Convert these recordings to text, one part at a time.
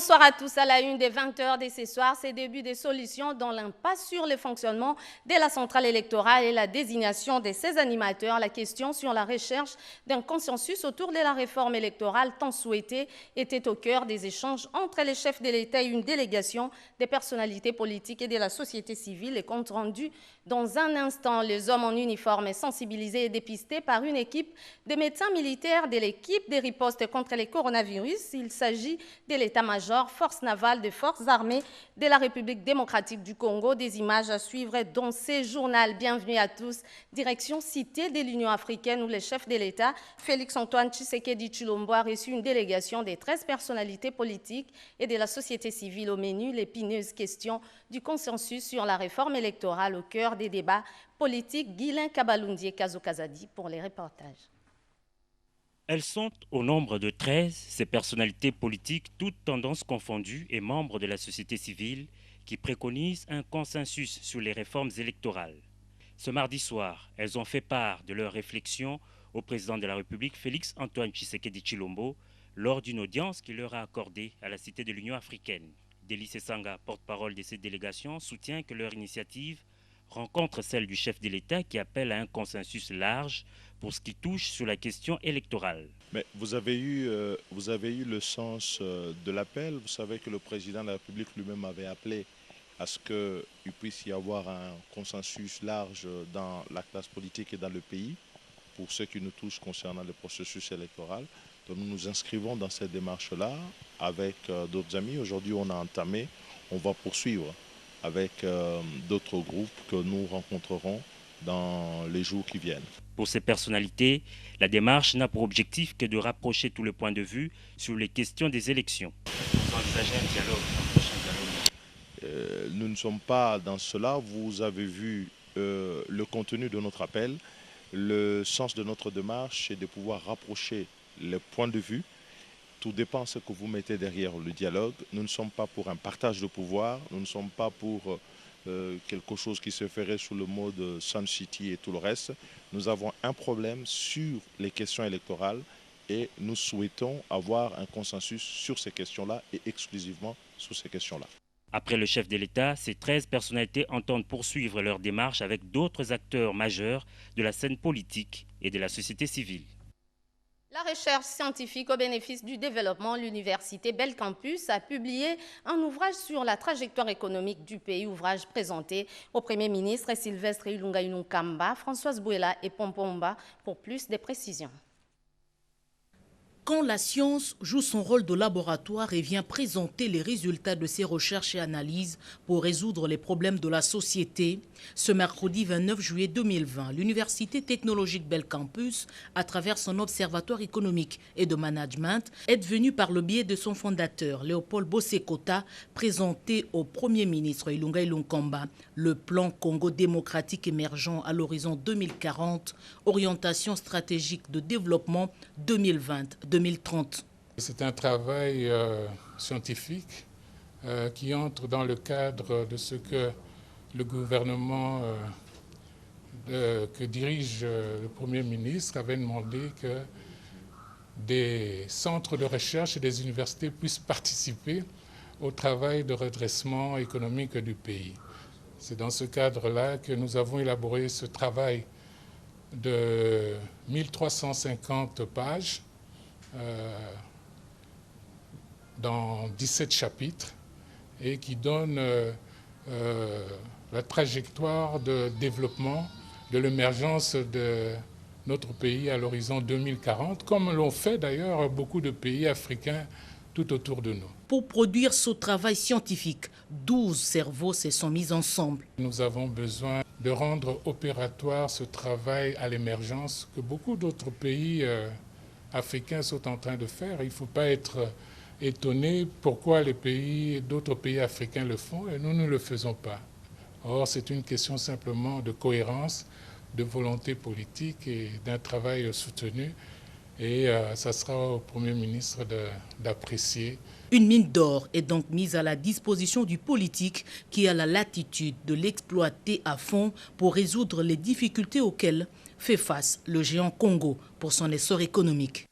Bonsoir à tous. À la une des 20h de ce soir, c'est début des solutions dans l'impasse sur le fonctionnement de la centrale électorale et la désignation de ses animateurs. La question sur la recherche d'un consensus autour de la réforme électorale tant souhaitée était au cœur des échanges entre les chefs de l'État et une délégation des personnalités politiques et de la société civile. Et compte rendu dans un instant, les hommes en uniforme sensibilisés et dépistés par une équipe de médecins militaires de l'équipe de riposte contre les coronavirus. Il s'agit de l'état-major Force navale des Forces armées de la République démocratique du Congo. Des images à suivre dans ce journal. Bienvenue à tous. Direction cité de l'Union africaine où le chef de l'État, Félix-Antoine Tshisekedi Tshilombo, a reçu une délégation des 13 personnalités politiques et de la société civile. Au menu, l'épineuse question du consensus sur la réforme électorale au cœur des débats politiques. Guilain Kabalundier Kazokazadi pour les reportages. Elles sont au nombre de 13, ces personnalités politiques, toutes tendances confondues et membres de la société civile, qui préconisent un consensus sur les réformes électorales. Ce mardi soir, elles ont fait part de leurs réflexions au président de la République, Félix-Antoine Tshisekedi Tshilombo, lors d'une audience qu'il leur a accordée à la Cité de l'Union africaine. Délice Sanga, porte-parole de cette délégation, soutient que leur initiative rencontre celle du chef de l'État qui appelle à un consensus large pour ce qui touche sur la question électorale. Mais vous avez eu le sens de l'appel. Vous savez que le président de la République lui-même avait appelé à ce qu'il puisse y avoir un consensus large dans la classe politique et dans le pays pour ce qui nous touche concernant le processus électoral. Donc nous nous inscrivons dans cette démarche-là avec d'autres amis. Aujourd'hui, on a entamé, on va poursuivre avec d'autres groupes que nous rencontrerons dans les jours qui viennent. Pour ces personnalités, la démarche n'a pour objectif que de rapprocher tous les points de vue sur les questions des élections. Vous envisagez un dialogue, un prochain dialogue? Nous ne sommes pas dans cela. Vous avez vu le contenu de notre appel. Le sens de notre démarche, c'est de pouvoir rapprocher les points de vue. Tout dépend de ce que vous mettez derrière le dialogue. Nous ne sommes pas pour un partage de pouvoir. Nous ne sommes pas pour quelque chose qui se ferait sous le mode Sun City et tout le reste. Nous avons un problème sur les questions électorales et nous souhaitons avoir un consensus sur ces questions-là et exclusivement sur ces questions-là. Après le chef de l'État, ces 13 personnalités entendent poursuivre leur démarche avec d'autres acteurs majeurs de la scène politique et de la société civile. La recherche scientifique au bénéfice du développement, l'université Belcampus a publié un ouvrage sur la trajectoire économique du pays, ouvrage présenté au Premier ministre Sylvestre Ilunga Ilunkamba, Françoise Bouela et Pompomba pour plus de précisions. Quand la science joue son rôle de laboratoire et vient présenter les résultats de ses recherches et analyses pour résoudre les problèmes de la société, ce mercredi 29 juillet 2020, l'Université technologique Belcampus, à travers son observatoire économique et de management, est devenue par le biais de son fondateur, Léopold Bossekota, présenter au Premier ministre Ilunga Ilunkamba le plan Congo démocratique émergent à l'horizon 2040, orientation stratégique de développement 2020-2030. C'est un travail scientifique qui entre dans le cadre de ce que le gouvernement que dirige le Premier ministre avait demandé que des centres de recherche et des universités puissent participer au travail de redressement économique du pays. C'est dans ce cadre-là que nous avons élaboré ce travail de 1350 pages dans 17 chapitres et qui donne la trajectoire de développement de l'émergence de notre pays à l'horizon 2040, comme l'ont fait d'ailleurs beaucoup de pays africains tout autour de nous. Pour produire ce travail scientifique, 12 cerveaux se sont mis ensemble. Nous avons besoin de rendre opératoire ce travail à l'émergence que beaucoup d'autres pays africains sont en train de faire. Il ne faut pas être étonné pourquoi d'autres pays africains le font et nous ne le faisons pas. Or, c'est une question simplement de cohérence, de volonté politique et d'un travail soutenu. Et ça sera au Premier ministre d'apprécier. Une mine d'or est donc mise à la disposition du politique qui a la latitude de l'exploiter à fond pour résoudre les difficultés auxquelles fait face le géant Congo pour son essor économique.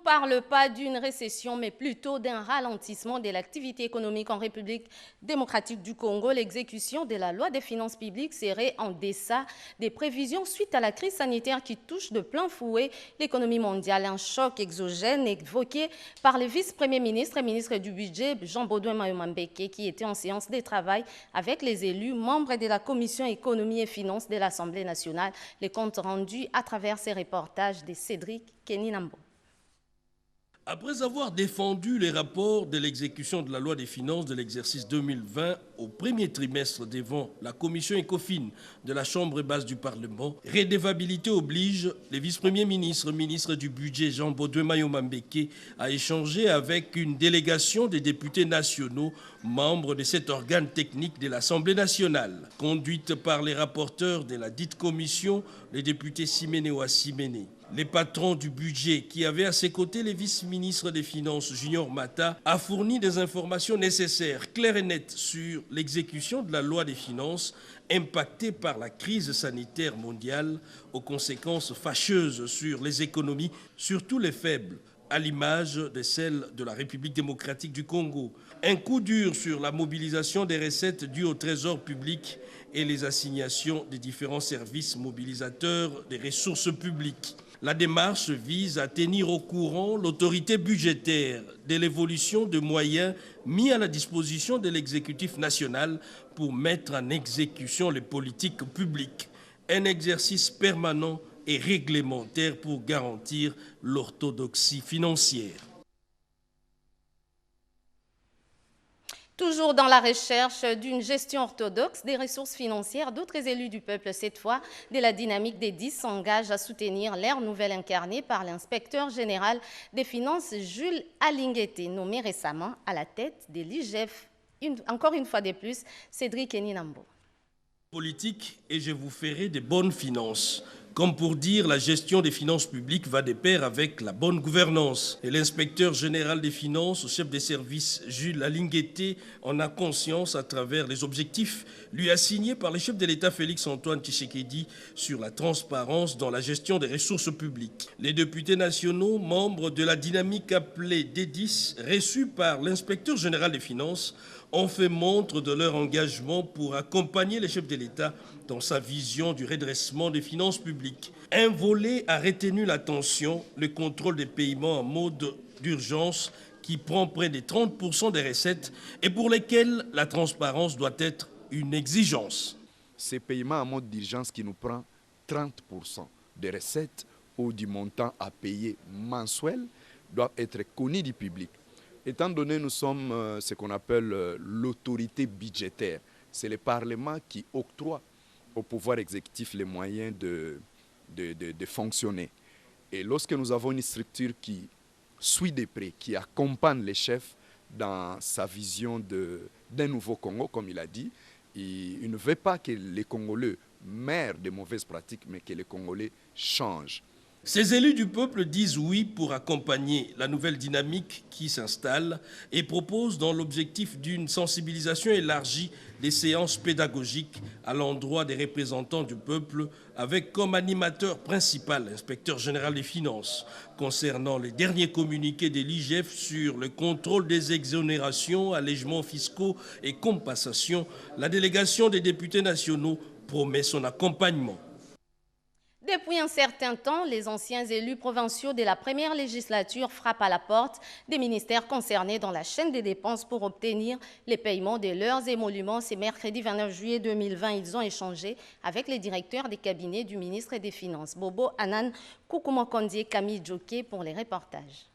parle pas d'une récession, mais plutôt d'un ralentissement de l'activité économique en République démocratique du Congo. L'exécution de la loi des finances publiques serait en deçà des prévisions suite à la crise sanitaire qui touche de plein fouet l'économie mondiale. Un choc exogène évoqué par le vice-premier ministre et ministre du Budget, Jean-Baudouin Mayomambeke, qui était en séance de travail avec les élus, membres de la Commission économie et finances de l'Assemblée nationale. Les comptes rendus à travers ces reportages de Cédric Keninambo. Après avoir défendu les rapports de l'exécution de la loi des finances de l'exercice 2020 au premier trimestre devant la commission ECOFIN de la Chambre basse du Parlement, redevabilité oblige, le vice-premier ministre, ministre du Budget Jean-Baudouin Mayomambeke a échangé avec une délégation des députés nationaux, membres de cet organe technique de l'Assemblée nationale. Conduite par les rapporteurs de la dite commission, les députés Siménéoa Siméné. Les patrons du budget, qui avaient à ses côtés les vice-ministres des Finances, Junior Mata, a fourni des informations nécessaires, claires et nettes, sur l'exécution de la loi des finances impactée par la crise sanitaire mondiale, aux conséquences fâcheuses sur les économies, surtout les faibles, à l'image de celle de la République démocratique du Congo. Un coup dur sur la mobilisation des recettes dues au trésor public et les assignations des différents services mobilisateurs des ressources publiques. La démarche vise à tenir au courant l'autorité budgétaire de l'évolution de moyens mis à la disposition de l'exécutif national pour mettre en exécution les politiques publiques. Un exercice permanent et réglementaire pour garantir l'orthodoxie financière. Toujours dans la recherche d'une gestion orthodoxe des ressources financières, d'autres élus du peuple, cette fois de la dynamique des 10, s'engagent à soutenir l'ère nouvelle incarnée par l'inspecteur général des finances Jules Alinguete, nommé récemment à la tête de l'IGF. Encore une fois de plus, Cédric Keninambo. Politique et je vous ferai des bonnes finances. Comme pour dire, la gestion des finances publiques va de pair avec la bonne gouvernance. Et l'inspecteur général des finances, chef des services Jules Alinguete, en a conscience à travers les objectifs lui assignés par le chef de l'État Félix-Antoine Tshisekedi sur la transparence dans la gestion des ressources publiques. Les députés nationaux, membres de la dynamique appelée D10, reçus par l'inspecteur général des finances, ont fait montre de leur engagement pour accompagner le chef de l'État dans sa vision du redressement des finances publiques. Un volet a retenu l'attention, le contrôle des paiements en mode d'urgence qui prend près de 30% des recettes et pour lesquels la transparence doit être une exigence. Ces paiements en mode d'urgence qui nous prend 30% des recettes ou du montant à payer mensuel doivent être connus du public. Étant donné que nous sommes ce qu'on appelle l'autorité budgétaire, c'est le Parlement qui octroie au pouvoir exécutif les moyens de fonctionner. Et lorsque nous avons une structure qui suit de près, qui accompagne les chefs dans sa vision d'un nouveau Congo, comme il a dit, il ne veut pas que les Congolais meurent de mauvaises pratiques, mais que les Congolais changent. Ces élus du peuple disent oui pour accompagner la nouvelle dynamique qui s'installe et proposent dans l'objectif d'une sensibilisation élargie des séances pédagogiques à l'endroit des représentants du peuple avec comme animateur principal l'inspecteur général des finances. Concernant les derniers communiqués de l'IGF sur le contrôle des exonérations, allègements fiscaux et compensations, la délégation des députés nationaux promet son accompagnement. Depuis un certain temps, les anciens élus provinciaux de la première législature frappent à la porte des ministères concernés dans la chaîne des dépenses pour obtenir les paiements de leurs émoluments. Ce mercredi 29 juillet 2020, ils ont échangé avec les directeurs des cabinets du ministre des Finances, Bobo Anan, Koukoumokondie et Camille Djoké pour les reportages.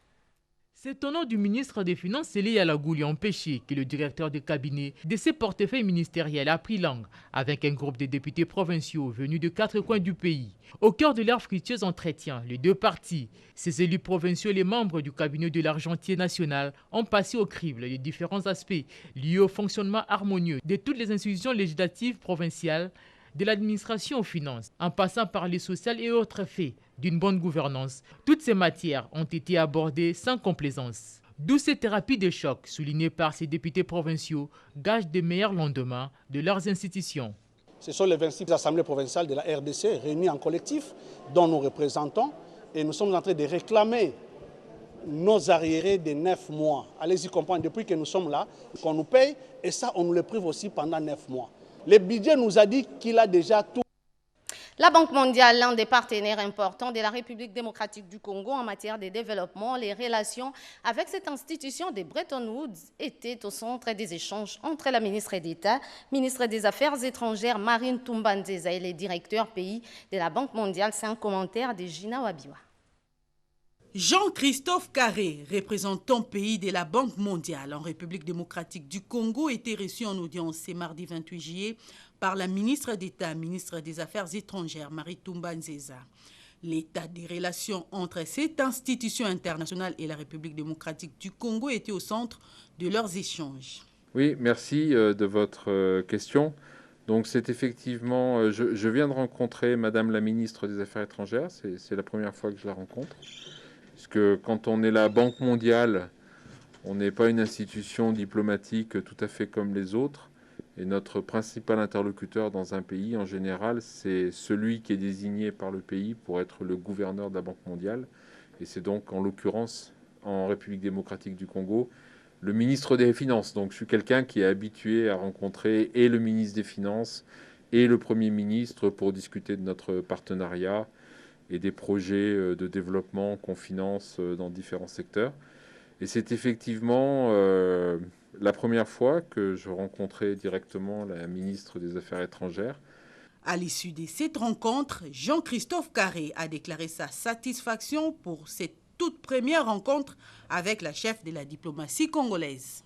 C'est au nom du ministre des Finances, Célie Yalagouli Empêché, que le directeur de cabinet de ses portefeuilles ministériels a pris langue avec un groupe de députés provinciaux venus de 4 coins du pays. Au cœur de leur fructueux entretien, les deux partis, ces élus provinciaux et les membres du cabinet de l'argentier national ont passé au crible les différents aspects liés au fonctionnement harmonieux de toutes les institutions législatives provinciales, de l'administration aux finances, en passant par les sociales et autres faits d'une bonne gouvernance. Toutes ces matières ont été abordées sans complaisance. D'où ces thérapies de choc soulignées par ces députés provinciaux gagent de meilleurs lendemains de leurs institutions. Ce sont les 26 assemblées provinciales de la RDC réunies en collectif dont nous représentons et nous sommes en train de réclamer nos arriérés de 9 mois. Allez-y comprendre, depuis que nous sommes là, qu'on nous paye, et ça, on nous le prive aussi pendant 9 mois. Le budget nous a dit qu'il a déjà tout. La Banque mondiale, l'un des partenaires importants de la République démocratique du Congo en matière de développement, les relations avec cette institution de Bretton Woods étaient au centre des échanges entre la ministre d'État, ministre des Affaires étrangères Marine Toumba-Nzeza et les directeurs pays de la Banque mondiale. C'est un commentaire de Gina Wabiwa. Jean-Christophe Carré, représentant pays de la Banque mondiale en République démocratique du Congo, était reçu en audience ce mardi 28 juillet par la ministre d'État, ministre des Affaires étrangères, Marine Toumba-Nzeza. L'état des relations entre cette institution internationale et la République démocratique du Congo était au centre de leurs échanges. Oui, merci de votre question. Donc c'est effectivement, je viens de rencontrer Madame la ministre des Affaires étrangères, c'est la première fois que je la rencontre. Parce que quand on est la Banque mondiale, on n'est pas une institution diplomatique tout à fait comme les autres. Et notre principal interlocuteur dans un pays, en général, c'est celui qui est désigné par le pays pour être le gouverneur de la Banque mondiale. Et c'est donc, en l'occurrence, en République démocratique du Congo, le ministre des Finances. Donc je suis quelqu'un qui est habitué à rencontrer et le ministre des Finances et le Premier ministre pour discuter de notre partenariat et des projets de développement qu'on finance dans différents secteurs. Et c'est effectivement la première fois que je rencontrais directement la ministre des Affaires étrangères. À l'issue de cette rencontre, Jean-Christophe Carré a déclaré sa satisfaction pour cette toute première rencontre avec la chef de la diplomatie congolaise.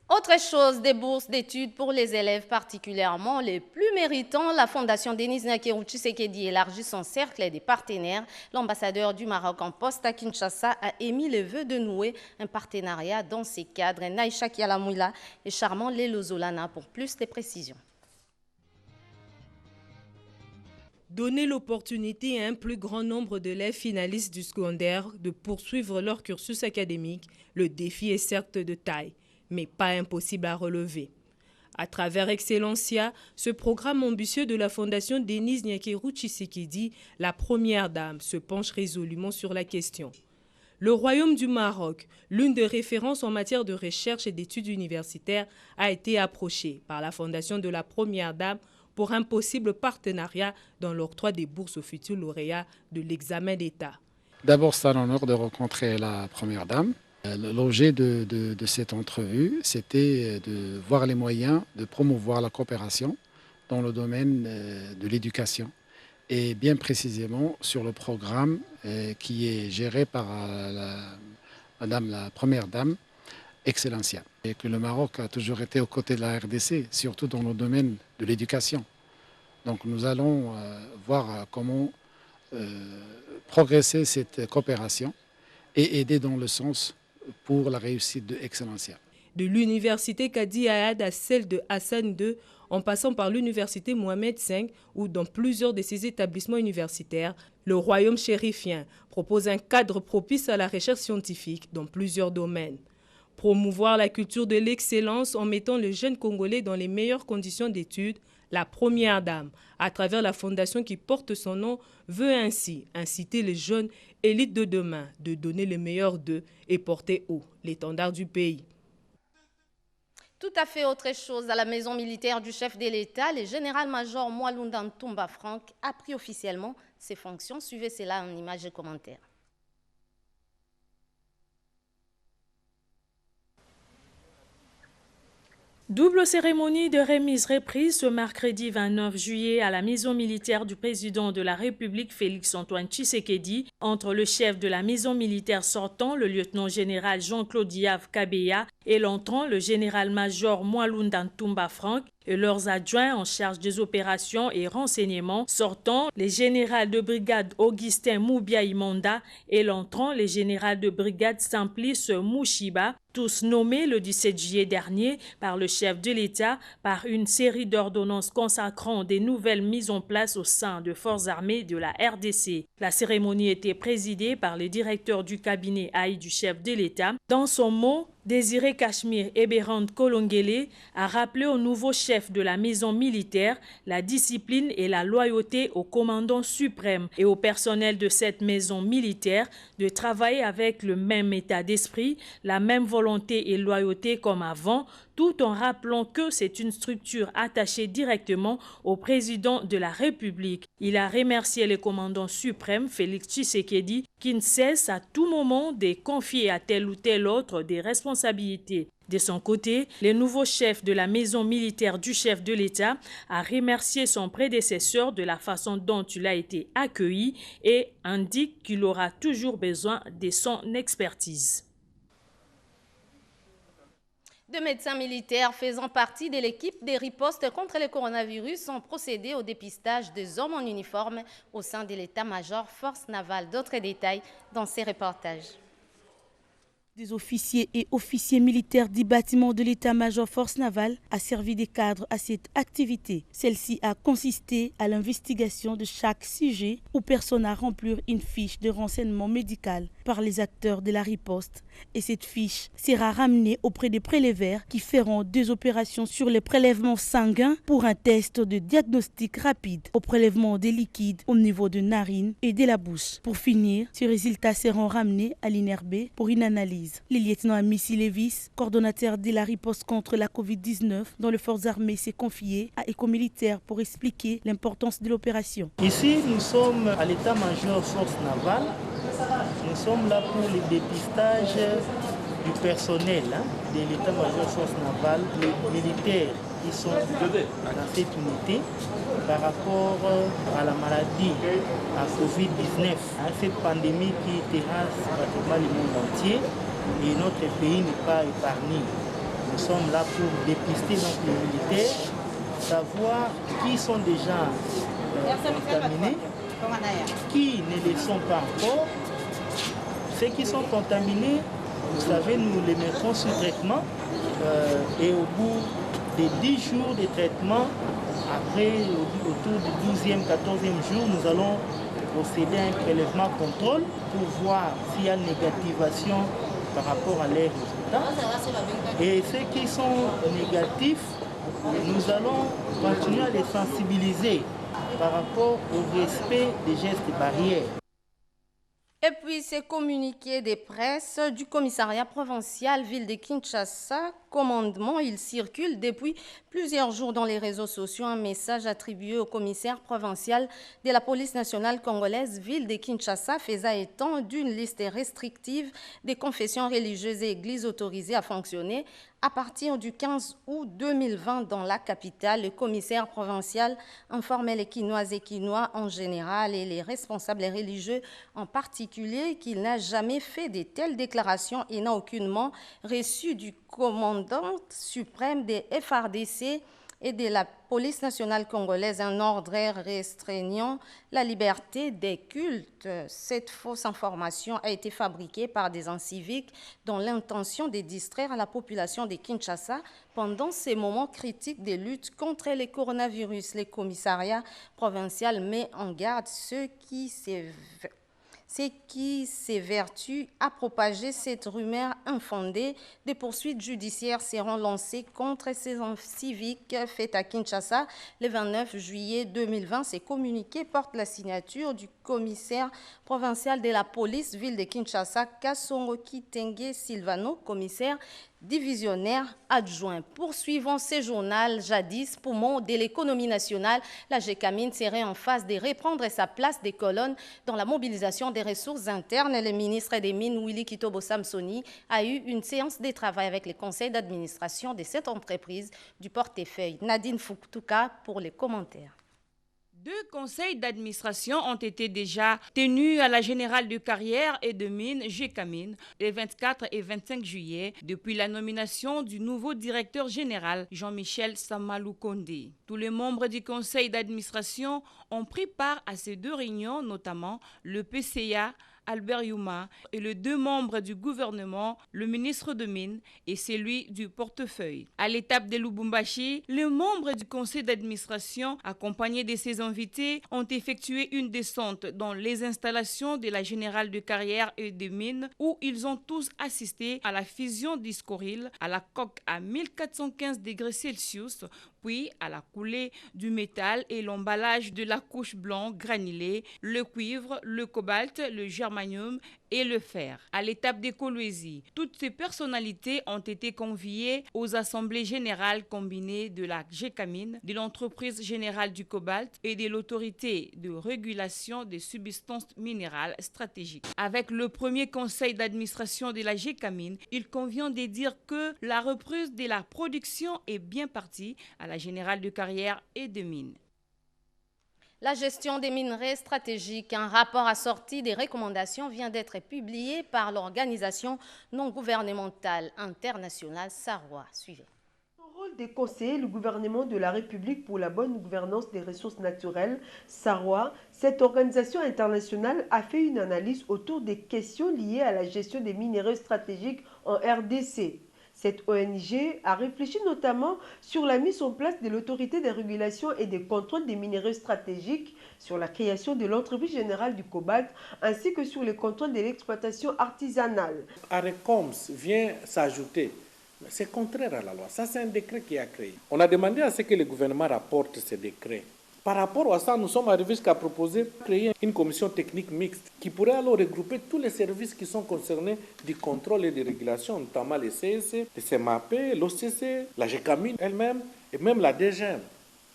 Autre chose, des bourses d'études pour les élèves particulièrement les plus méritants. La Fondation Denis Nyakeru Tshisekedi élargit son cercle des partenaires. L'ambassadeur du Maroc en poste à Kinshasa a émis le vœu de nouer un partenariat dans ces cadres. Naïcha Kialamouila et Charmant Lelo Zolana pour plus de précisions. Donner l'opportunité à un plus grand nombre d'élèves finalistes du secondaire de poursuivre leur cursus académique, le défi est certes de taille, mais pas impossible à relever. À travers Excellencia, ce programme ambitieux de la Fondation Denis Nyakeru Tshisekedi, la première dame, se penche résolument sur la question. Le Royaume du Maroc, l'une des références en matière de recherche et d'études universitaires, a été approché par la Fondation de la première dame pour un possible partenariat dans l'octroi des bourses aux futurs lauréats de l'examen d'État. D'abord, c'est un honneur de rencontrer la première dame. L'objet de cette entrevue, c'était de voir les moyens de promouvoir la coopération dans le domaine de l'éducation et bien précisément sur le programme qui est géré par la première dame, Excellencia. Et que le Maroc a toujours été aux côtés de la RDC, surtout dans le domaine de l'éducation. Donc nous allons voir comment progresser cette coopération et aider dans le sens pour la réussite de Excellencia. De l'université Kadi Ayad à celle de Hassan II, en passant par l'université Mohamed V ou dans plusieurs de ses établissements universitaires, le royaume chérifien propose un cadre propice à la recherche scientifique dans plusieurs domaines. Promouvoir la culture de l'excellence en mettant les jeunes Congolais dans les meilleures conditions d'études, la première dame, à travers la fondation qui porte son nom, veut ainsi inciter les jeunes élites de demain de donner le meilleur d'eux et porter haut l'étendard du pays. Tout à fait autre chose. À la maison militaire du chef de l'État, le général-major Mwalunda Ntumba Frank a pris officiellement ses fonctions. Suivez cela en images et commentaires. Double cérémonie de remise reprise ce mercredi 29 juillet à la maison militaire du président de la République Félix-Antoine Tshisekedi entre le chef de la maison militaire sortant, le lieutenant-général Jean-Claude Yav Kabeya, et l'entrant, le général-major Mwalunda Ntumba Frank, et leurs adjoints en charge des opérations et renseignements sortant, les généraux de brigade Augustin Moubia Imanda et l'entrant, les généraux de brigade Simplice Mouchiba, tous nommés le 17 juillet dernier par le chef de l'État par une série d'ordonnances consacrant des nouvelles mises en place au sein de forces armées de la RDC. La cérémonie était présidée par le directeur du cabinet AI du chef de l'État. Dans son mot, Désiré Cachemire Eberhard Kolongele a rappelé au nouveau chef de la maison militaire la discipline et la loyauté au commandant suprême et au personnel de cette maison militaire de travailler avec le même état d'esprit, la même volonté et loyauté comme avant, tout en rappelant que c'est une structure attachée directement au président de la République. Il a remercié le commandant suprême, Félix Tshisekedi, qui ne cesse à tout moment de confier à tel ou tel autre des responsabilités. De son côté, le nouveau chef de la maison militaire du chef de l'État a remercié son prédécesseur de la façon dont il a été accueilli et indique qu'il aura toujours besoin de son expertise. Deux médecins militaires faisant partie de l'équipe des ripostes contre le coronavirus ont procédé au dépistage des hommes en uniforme au sein de l'état-major Force navale. D'autres détails dans ces reportages. Des officiers et officiers militaires du bâtiment de l'état-major Force navale a servi de cadre à cette activité. Celle-ci a consisté à l'investigation de chaque sujet où personne à remplir une fiche de renseignement médical par les acteurs de la riposte. Et cette fiche sera ramenée auprès des prélèveurs qui feront des opérations sur les prélèvements sanguins pour un test de diagnostic rapide au prélèvement des liquides au niveau de narine et de la bouche. Pour finir, ces résultats seront ramenés à l'INRB pour une analyse. Le lieutenant Missy Levis, coordonnateur de la riposte contre la COVID-19 dans les forces armées, s'est confié à Éco-Militaire pour expliquer l'importance de l'opération. Ici, nous sommes à l'état-major Force navale. Nous sommes là pour le dépistage du personnel de l'état-major Force navale, les militaires qui sont dans cette unité par rapport à la maladie, à Covid-19, à cette pandémie qui terrasse pratiquement le monde entier. Et notre pays n'est pas épargné. Nous sommes là pour dépister donc les militaires, savoir qui sont déjà contaminés, qui ne le sont pas encore. Ceux qui sont contaminés, vous savez, nous les mettrons sous traitement et au bout des 10 jours de traitement, après, autour du 12e, 14e jour, nous allons procéder à un prélèvement contrôle pour voir s'il y a négativation par rapport à leurs résultats. Et ceux qui sont négatifs, nous allons continuer à les sensibiliser par rapport au respect des gestes barrières. Et puis, ces communiqués de presse du commissariat provincial ville de Kinshasa, commandement, il circule depuis plusieurs jours dans les réseaux sociaux. Un message attribué au commissaire provincial de la police nationale congolaise ville de Kinshasa faisant état d'une liste restrictive des confessions religieuses et églises autorisées à fonctionner. À partir du 15 août 2020 dans la capitale, le commissaire provincial informait les Quinoises et Quinois en général et les responsables religieux en particulier qu'il n'a jamais fait de telles déclarations et n'a aucunement reçu du commandant suprême des FARDC et de la police nationale congolaise un ordre restreignant la liberté des cultes. Cette fausse information a été fabriquée par des inciviques dont l'intention de distraire la population de Kinshasa pendant ces moments critiques de lutte contre le coronavirus. Le commissariat provincial met en garde ceux qui s'évertuent à propager cette rumeur infondée. Des poursuites judiciaires seront lancées contre ces civiques faits à Kinshasa le 29 juillet 2020. Ces communiqués portent la signature du commissaire provincial de la police ville de Kinshasa, Kassongo Kitenge Silvano, commissaire divisionnaire adjoint. Poursuivant ce journal, jadis poumon de l'économie nationale, la GECAMINE serait en phase de reprendre sa place des colonnes dans la mobilisation des ressources internes. Le ministre des Mines, Willy Kitobo Samsoni, a eu une séance de travail avec les conseils d'administration de cette entreprise du portefeuille. Nadine Fukutuka pour les commentaires. 2 conseils d'administration ont été déjà tenus à la Générale de Carrière et de Mines, GECAMINE, les 24 et 25 juillet, depuis la nomination du nouveau directeur général, Jean-Michel Samalou Kondé. Tous les membres du conseil d'administration ont pris part à ces 2 réunions, notamment le PCA, Albert Youma, et les 2 membres du gouvernement, le ministre de Mines et celui du portefeuille. À l'étape de Lubumbashi, les membres du conseil d'administration, accompagnés de ses invités, ont effectué une descente dans les installations de la Générale de Carrières et des Mines, où ils ont tous assisté à la fusion d'Iscoril, à la coque à 1415 degrés Celsius, puis à la coulée du métal et l'emballage de la couche blanc granulée, le cuivre, le cobalt, le germanium et le fer. À l'étape des Kolwezi, toutes ces personnalités ont été conviées aux assemblées générales combinées de la GECAMINE, de l'entreprise générale du cobalt et de l'autorité de régulation des substances minérales stratégiques. Avec le premier conseil d'administration de la GECAMINE, il convient de dire que la reprise de la production est bien partie à la Générale de Carrières et de Mines. La gestion des minerais stratégiques, un rapport assorti des recommandations vient d'être publié par l'organisation non gouvernementale internationale Sarwa. Suivez. Rôle des conseillers du gouvernement de la République pour la bonne gouvernance des ressources naturelles, Sarwa, cette organisation internationale a fait une analyse autour des questions liées à la gestion des minéraux stratégiques en RDC. Cette ONG a réfléchi notamment sur la mise en place de l'autorité de régulation et de contrôle des minéraux stratégiques, sur la création de l'entreprise générale du cobalt, ainsi que sur le contrôle de l'exploitation artisanale. ARECOMS vient s'ajouter. C'est contraire à la loi. Ça, c'est un décret qui a créé. On a demandé à ce que le gouvernement rapporte ces décrets. Par rapport à ça, nous sommes arrivés jusqu'à proposer de créer une commission technique mixte qui pourrait alors regrouper tous les services qui sont concernés du contrôle et de régulation, notamment les CSC, les CMAP, l'OCC, la GECAMINE elle-même et même la DGM.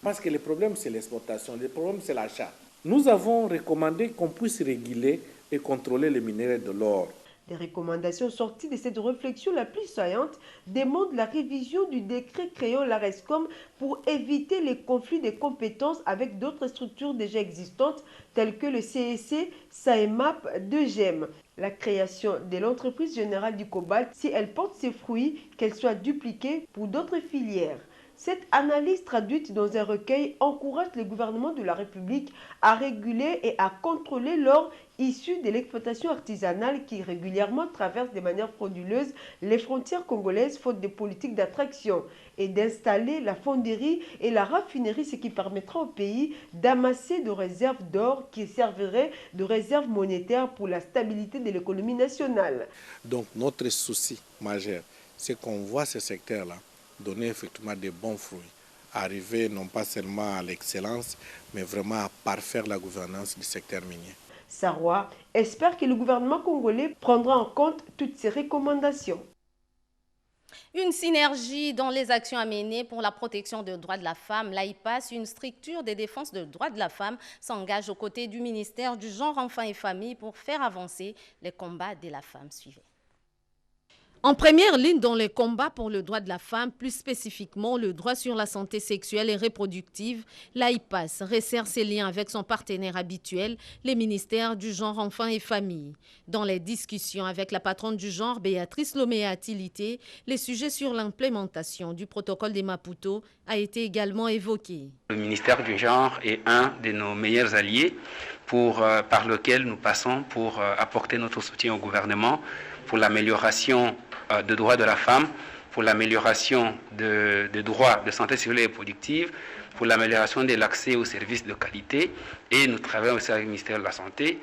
Parce que le problème, c'est l'exportation, le problème, c'est l'achat. Nous avons recommandé qu'on puisse réguler et contrôler les minéraux de l'or. Les recommandations sorties de cette réflexion la plus saillante demandent la révision du décret créant l'ARESCOM pour éviter les conflits de compétences avec d'autres structures déjà existantes telles que le CSC, SAEMAP, DGM. La création de l'entreprise générale du cobalt, si elle porte ses fruits, qu'elle soit dupliquée pour d'autres filières. Cette analyse traduite dans un recueil encourage le gouvernement de la République à réguler et à contrôler l'or issu de l'exploitation artisanale qui régulièrement traverse de manière frauduleuse les frontières congolaises faute de politiques d'attraction et d'installer la fonderie et la raffinerie, ce qui permettra au pays d'amasser de réserves d'or qui serviraient de réserves monétaires pour la stabilité de l'économie nationale. Donc notre souci majeur, c'est qu'on voit ce secteur-là donner effectivement des bons fruits, arriver non pas seulement à l'excellence, mais vraiment à parfaire la gouvernance du secteur minier. Sarwa espère que le gouvernement congolais prendra en compte toutes ces recommandations. Une synergie dans les actions à mener pour la protection des droits de la femme. L'AIPAS, une structure de défense des droits de la femme, s'engage aux côtés du ministère du Genre, Enfants et Familles pour faire avancer les combats de la femme. Suivez. En première ligne dans les combats pour le droit de la femme, plus spécifiquement le droit sur la santé sexuelle et reproductive, l'AIPAS resserre ses liens avec son partenaire habituel, les ministères du Genre, Enfants et Familles. Dans les discussions avec la patronne du genre, Béatrice Loméa-Tilité, les sujets sur l'implémentation du protocole des Maputo a été également évoqué. Le ministère du Genre est un de nos meilleurs alliés par lequel nous passons pour apporter notre soutien au gouvernement pour l'amélioration des droits de la femme, pour l'amélioration des droits de santé sexuelle et reproductive, pour l'amélioration de l'accès aux services de qualité, et nous travaillons aussi avec le ministère de la Santé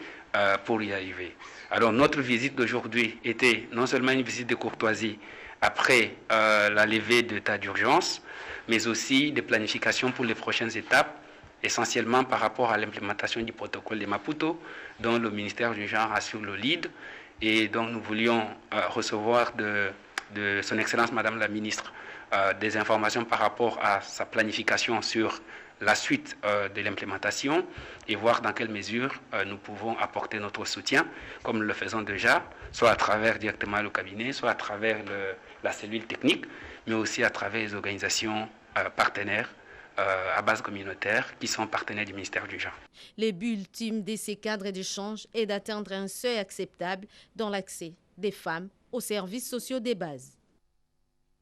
pour y arriver. Alors notre visite d'aujourd'hui était non seulement une visite de courtoisie après la levée de l'état d'urgence, mais aussi des planifications pour les prochaines étapes, essentiellement par rapport à l'implémentation du protocole de Maputo, dont le ministère du Genre assure le lead, et donc nous voulions recevoir de son Excellence Madame la Ministre des informations par rapport à sa planification sur la suite de l'implémentation et voir dans quelle mesure nous pouvons apporter notre soutien, comme nous le faisons déjà, soit à travers directement le cabinet, soit à travers la cellule technique, mais aussi à travers les organisations partenaires à base communautaire qui sont partenaires du ministère du Genre. Le but ultime de ces cadres d'échange est d'atteindre un seuil acceptable dans l'accès des femmes aux services sociaux de base.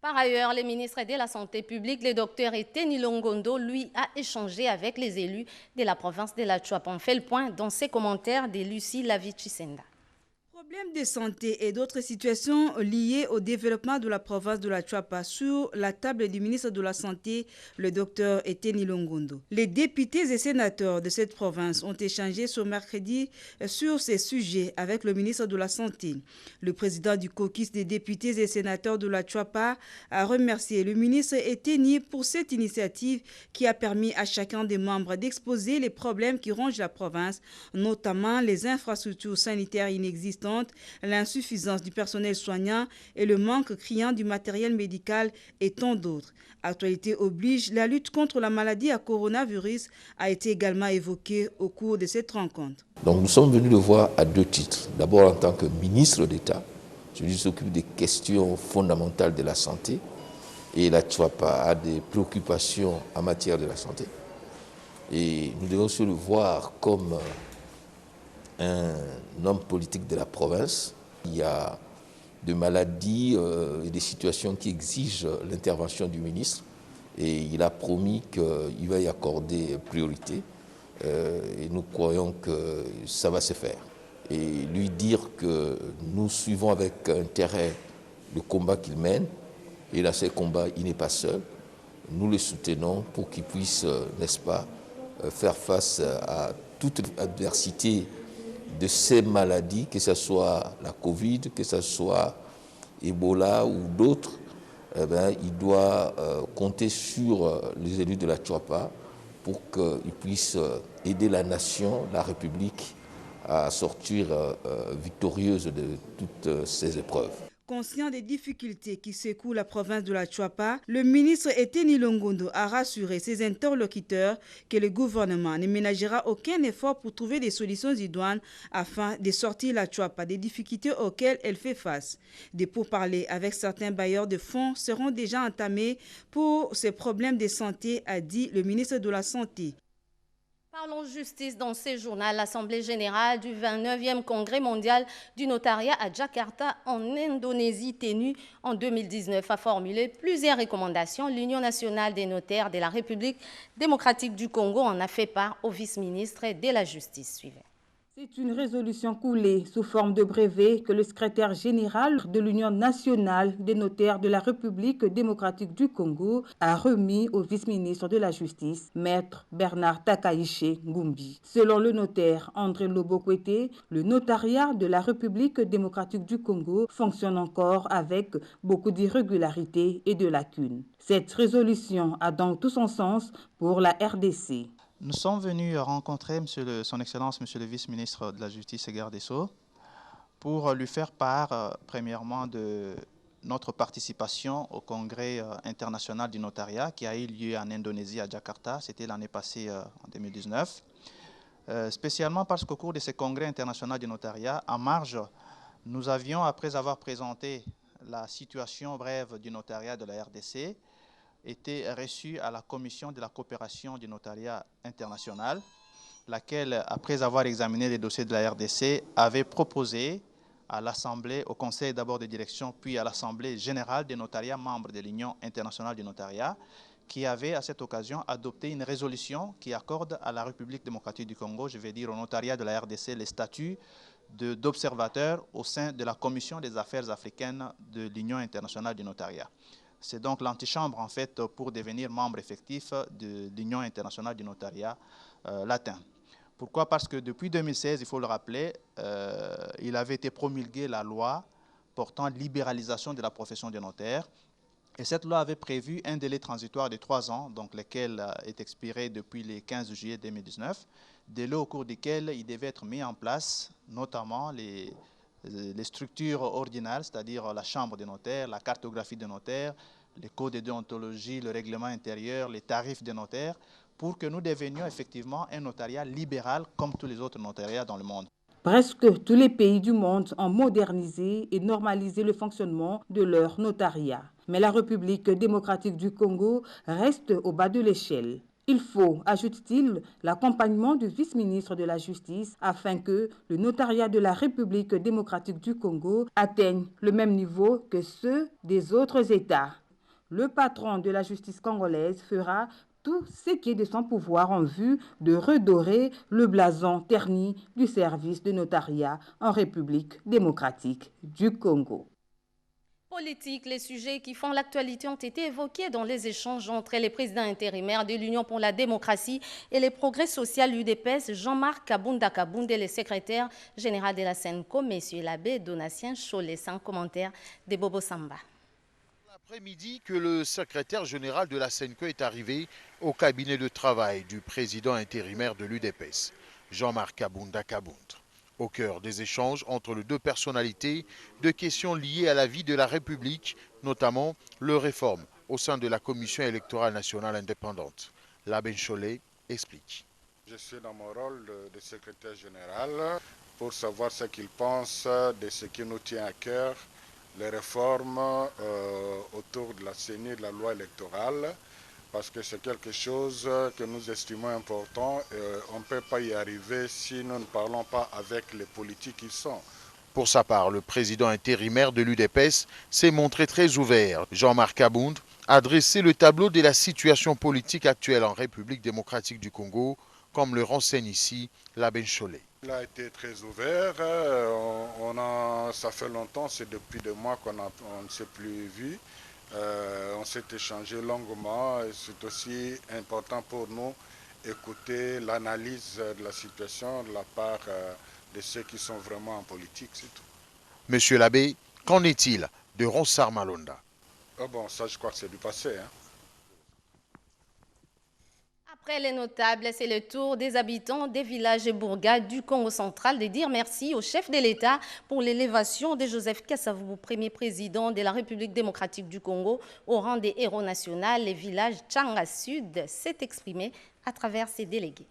Par ailleurs, le ministre de la Santé publique, le docteur Eteni Longondo, lui, a échangé avec les élus de la province de la Chuap. On fait le point dans ses commentaires de Lucie Lavichissenda. Problèmes de santé et d'autres situations liées au développement de la province de la Chuapa sur la table du ministre de la Santé, le docteur Eteni Longondo. Les députés et sénateurs de cette province ont échangé ce mercredi sur ces sujets avec le ministre de la Santé. Le président du caucus des députés et sénateurs de la Chuapa a remercié le ministre Eteni pour cette initiative qui a permis à chacun des membres d'exposer les problèmes qui rongent la province, notamment les infrastructures sanitaires inexistantes, l'insuffisance du personnel soignant et le manque criant du matériel médical et tant d'autres. Actualité oblige, la lutte contre la maladie à coronavirus a été également évoquée au cours de cette rencontre. Donc nous sommes venus le voir à deux titres. D'abord en tant que ministre d'État, celui qui s'occupe des questions fondamentales de la santé, et la Chuapa a des préoccupations en matière de la santé. Et nous devons se le voir comme un homme politique de la province. Il y a des maladies et des situations qui exigent l'intervention du ministre et il a promis qu'il va y accorder priorité et nous croyons que ça va se faire. Et lui dire que nous suivons avec intérêt le combat qu'il mène et dans ces combats il n'est pas seul. Nous le soutenons pour qu'il puisse, n'est-ce pas, faire face à toute adversité de ces maladies, que ce soit la Covid, que ce soit Ebola ou d'autres. Il doit compter sur les élus de la Chuapa pour qu'ils puissent aider la nation, la République, à sortir victorieuse de toutes ces épreuves. Conscient des difficultés qui secouent la province de la Chuapa, le ministre Eteni Longondo a rassuré ses interlocuteurs que le gouvernement ne ménagera aucun effort pour trouver des solutions idoines afin de sortir la Chuapa des difficultés auxquelles elle fait face. Des pourparlers avec certains bailleurs de fonds seront déjà entamés pour ces problèmes de santé, a dit le ministre de la Santé. Parlons justice dans ce journal. L'Assemblée générale du 29e Congrès mondial du notariat à Jakarta, en Indonésie, tenue en 2019, a formulé plusieurs recommandations. L'Union nationale des notaires de la République démocratique du Congo en a fait part au vice-ministre de la Justice. Suivez. C'est une résolution coulée sous forme de brevet que le secrétaire général de l'Union nationale des notaires de la République démocratique du Congo a remis au vice-ministre de la Justice, Maître Bernard Takaiché Ngumbi. Selon le notaire André Lobokwete, le notariat de la République démocratique du Congo fonctionne encore avec beaucoup d'irrégularités et de lacunes. Cette résolution a donc tout son sens pour la RDC. Nous sommes venus rencontrer son Excellence, Monsieur le vice-ministre de la Justice et Garde des Sceaux, pour lui faire part, premièrement, de notre participation au Congrès international du notariat qui a eu lieu en Indonésie, à Jakarta. C'était l'année passée, en 2019. Spécialement parce qu'au cours de ce Congrès international du notariat, en marge, nous avions, après avoir présenté la situation brève du notariat de la RDC, était reçu à la Commission de la coopération du notariat international, laquelle, après avoir examiné les dossiers de la RDC, avait proposé à l'Assemblée, au Conseil d'abord de direction, puis à l'Assemblée générale des notariats membres de l'Union internationale du notariat, qui avait à cette occasion adopté une résolution qui accorde à la République démocratique du Congo, je vais dire au notariat de la RDC, les statuts d'observateur au sein de la Commission des affaires africaines de l'Union internationale du notariat. C'est donc l'antichambre, en fait, pour devenir membre effectif de l'Union internationale du notariat latin. Pourquoi? Parce que depuis 2016, il faut le rappeler, il avait été promulgué la loi portant libéralisation de la profession de notaire. Et cette loi avait prévu un délai transitoire de 3 ans, donc lequel est expiré depuis le 15 juillet 2019, délai au cours duquel il devait être mis en place, notamment les structures ordinales, c'est-à-dire la chambre des notaires, la cartographie des notaires, les codes de déontologie, le règlement intérieur, les tarifs des notaires, pour que nous devenions effectivement un notariat libéral comme tous les autres notariats dans le monde. Presque tous les pays du monde ont modernisé et normalisé le fonctionnement de leur notariat. Mais la République démocratique du Congo reste au bas de l'échelle. Il faut, ajoute-t-il, l'accompagnement du vice-ministre de la Justice afin que le notariat de la République démocratique du Congo atteigne le même niveau que ceux des autres États. Le patron de la justice congolaise fera tout ce qui est de son pouvoir en vue de redorer le blason terni du service de notariat en République démocratique du Congo. Politique, les sujets qui font l'actualité ont été évoqués dans les échanges entre les présidents intérimaires de l'Union pour la démocratie et les progrès sociaux UDPS, Jean-Marc Kabunda Kabunde et le secrétaire général de la SENCO, M. l'abbé Donatien Cholet, sans commentaire de Bobo Samba. L'après-midi que le secrétaire général de la SENCO est arrivé au cabinet de travail du président intérimaire de l'UDPS, Jean-Marc Kabunda Kabunde. Au cœur des échanges entre les deux personnalités, de questions liées à la vie de la République, notamment leurs réformes au sein de la Commission électorale nationale indépendante. L'abbé Cholet explique. Je suis dans mon rôle de secrétaire général pour savoir ce qu'il pense de ce qui nous tient à cœur, les réformes autour de la CENI, de la loi électorale, parce que c'est quelque chose que nous estimons important et on ne peut pas y arriver si nous ne parlons pas avec les politiques qui sont. Pour sa part, le président intérimaire de l'UDPS s'est montré très ouvert. Jean-Marc Kabunde a dressé le tableau de la situation politique actuelle en République démocratique du Congo, comme le renseigne ici l'abbé Cholet. Il a été très ouvert, ça fait longtemps, c'est depuis 2 mois qu'on ne s'est plus vu. On s'est échangé longuement et c'est aussi important pour nous écouter l'analyse de la situation de la part de ceux qui sont vraiment en politique, c'est tout. Monsieur l'abbé, qu'en est-il de Ronsard Malonda? Bon, ça je crois que c'est du passé. Après les notables, c'est le tour des habitants des villages et bourgades du Congo central de dire merci au chef de l'État pour l'élévation de Joseph Kasavubu, premier président de la République démocratique du Congo, au rang des héros nationaux. Les villages Tchanga Sud s'est exprimé à travers ses délégués.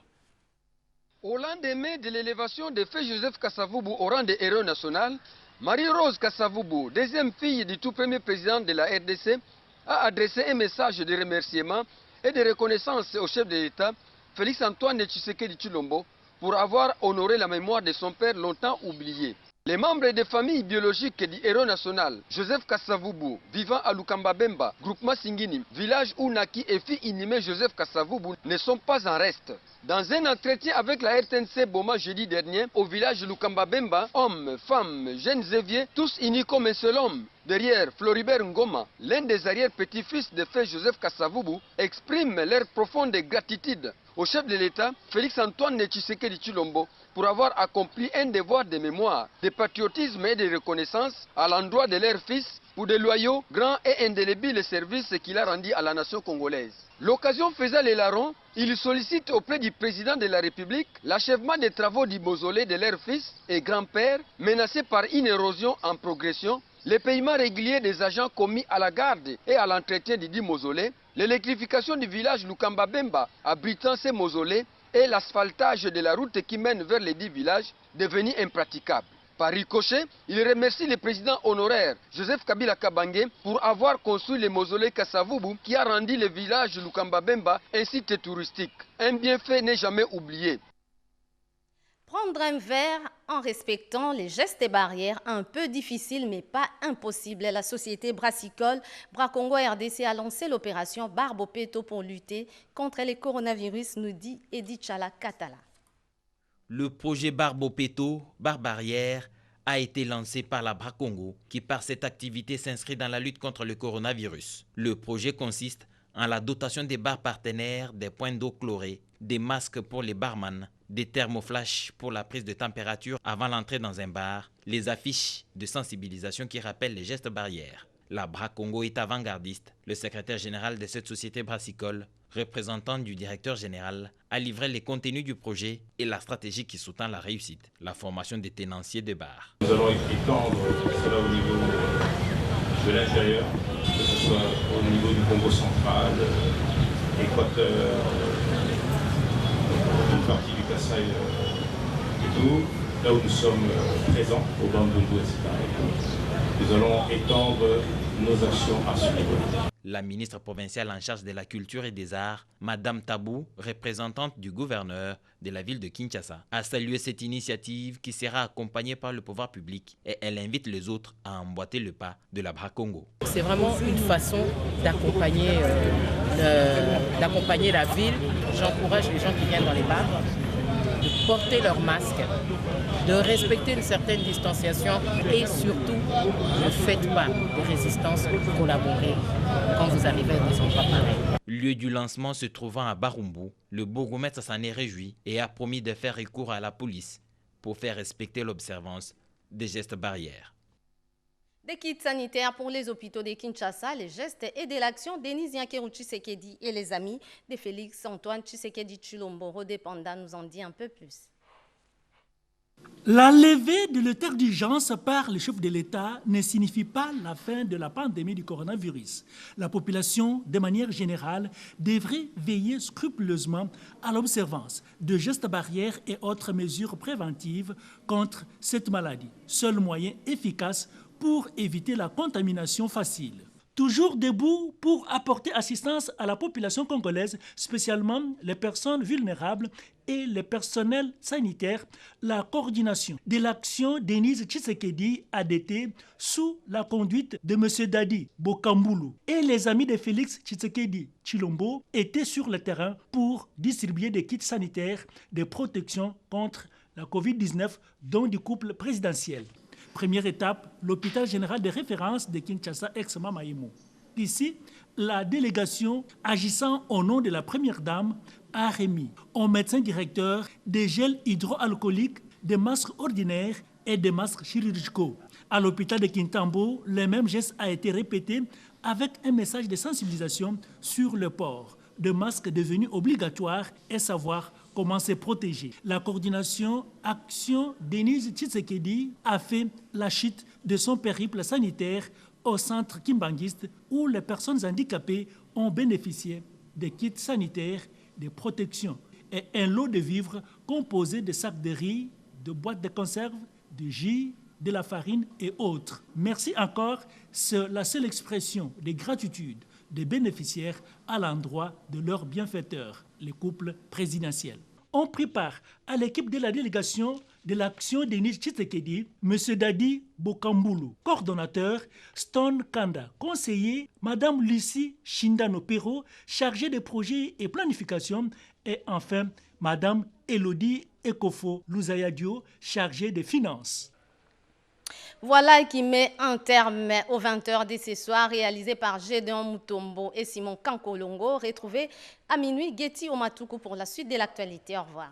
Au lendemain de l'élévation de feu Joseph Kasavubu au rang des héros national, Marie-Rose Kasavubu, deuxième fille du tout premier président de la RDC, a adressé un message de remerciement et de reconnaissance au chef de l'État, Félix-Antoine Tshisekedi Tshilombo, pour avoir honoré la mémoire de son père longtemps oublié. Les membres des familles biologiques du héros national, Joseph Kasavubu, vivant à Lukamba-Bemba, groupement Singini, village où naquit et fit inhumé Joseph Kasavubu, ne sont pas en reste. Dans un entretien avec la RTNC Boma jeudi dernier, au village Lukamba-Bemba, hommes, femmes, jeunes et vieux, tous unis comme un seul homme, derrière Floribert Ngoma, l'un des arrière-petits-fils de feu Joseph Kasavubu, expriment leur profonde gratitude au chef de l'État, Félix-Antoine Tshisekedi Tshilombo, pour avoir accompli un devoir de mémoire, de patriotisme et de reconnaissance à l'endroit de leur fils pour de loyaux, grands et indélébiles services qu'il a rendus à la nation congolaise. L'occasion faisant les larrons, il sollicite auprès du président de la République l'achèvement des travaux du mausolée de leur fils et grand-père, menacés par une érosion en progression, les paiements réguliers des agents commis à la garde et à l'entretien du dit mausolée, l'électrification du village Lukamba-Bemba abritant ces mausolées et l'asphaltage de la route qui mène vers les 10 villages devenu impraticable. Par ricochet, il remercie le président honoraire Joseph Kabila Kabange pour avoir construit le mausolée Kasavubu qui a rendu le village Lukamba-Bemba un site touristique. Un bienfait n'est jamais oublié. Prendre un verre en respectant les gestes et barrières, un peu difficile mais pas impossible. La société brassicole Bracongo RDC a lancé l'opération Barbopeto pour lutter contre les coronavirus, nous dit Edith Chala Katala. Le projet Barbopeto, Barbarrière, a été lancé par la Bracongo qui par cette activité s'inscrit dans la lutte contre le coronavirus. Le projet consiste en la dotation des bars partenaires, des points d'eau chlorés, des masques pour les barman, des thermoflash pour la prise de température avant l'entrée dans un bar, les affiches de sensibilisation qui rappellent les gestes barrières. La Bracongo est avant-gardiste. Le secrétaire général de cette société brassicole, représentant du directeur général, a livré les contenus du projet et la stratégie qui sous-tend la réussite, la formation des tenanciers de bars. Nous allons étendre cela au niveau de l'intérieur, que ce soit au niveau du Congo central, Équateur, une partie du Kasaï et tout, là où nous sommes présents, au Bandundu, etc. Nous allons étendre nos actions à suivre. La ministre provinciale en charge de la culture et des arts, Madame Tabou, représentante du gouverneur de la ville de Kinshasa, a salué cette initiative qui sera accompagnée par le pouvoir public et elle invite les autres à emboîter le pas de la Bra-Congo. C'est vraiment une façon d'accompagner la ville. J'encourage les gens qui viennent dans les bars de porter leur masque, de respecter une certaine distanciation et surtout ne faites pas de résistance, collaborez quand vous arrivez à des endroits pareils. Lieu du lancement se trouvant à Barumbu, le bourgmestre s'en est réjoui et a promis de faire recours à la police pour faire respecter l'observance des gestes barrières. Des kits sanitaires pour les hôpitaux de Kinshasa, les gestes et de l'action Denis Nyakeru Tshisekedi et les amis de Félix Antoine Tshisekedi Tshilombo Rodépanda nous en dit un peu plus. La levée de l'état d'urgence par le chef de l'État ne signifie pas la fin de la pandémie du coronavirus. La population, de manière générale, devrait veiller scrupuleusement à l'observance de gestes barrières et autres mesures préventives contre cette maladie, seul moyen efficace pour éviter la contamination facile. Toujours debout pour apporter assistance à la population congolaise, spécialement les personnes vulnérables et les personnels sanitaires, la coordination de l'action Denis Tshisekedi ADT sous la conduite de M. Dadi Bokambulu et les amis de Félix Tshisekedi Tshilombo étaient sur le terrain pour distribuer des kits sanitaires de protection contre la COVID-19 dont du couple présidentiel. Première étape, l'hôpital général de référence de Kinshasa ex-Mamaïmo. Ici, la délégation agissant au nom de la première dame a remis au médecin directeur des gels hydroalcooliques, des masques ordinaires et des masques chirurgicaux. À l'hôpital de Kintambo, le même geste a été répété avec un message de sensibilisation sur le port de masques devenus obligatoires et savoir comment se protéger. La coordination Action Denis Tshisekedi a fait la chute de son périple sanitaire au centre Kimbanguiste où les personnes handicapées ont bénéficié des kits sanitaires, de protection et un lot de vivres composé de sacs de riz, de boîtes de conserve, de jus, de la farine et autres. Merci encore, c'est la seule expression de gratitude des bénéficiaires à l'endroit de leurs bienfaiteurs, les couples présidentiels. On prit part à l'équipe de la délégation de l'action Denis Tshisekedi, M. Dadi Bokambulu, coordonnateur, Stone Kanda, conseiller, Mme Lucie Shindano-Pero, chargée des projets et planification, et enfin Mme Elodie Ekofo Luzayadio, chargée des finances. Voilà qui met un terme aux 20h de ce soir, réalisé par Gédéon Mutombo et Simon Kankolongo. Retrouvez à minuit Getty Omatuku pour la suite de l'actualité. Au revoir.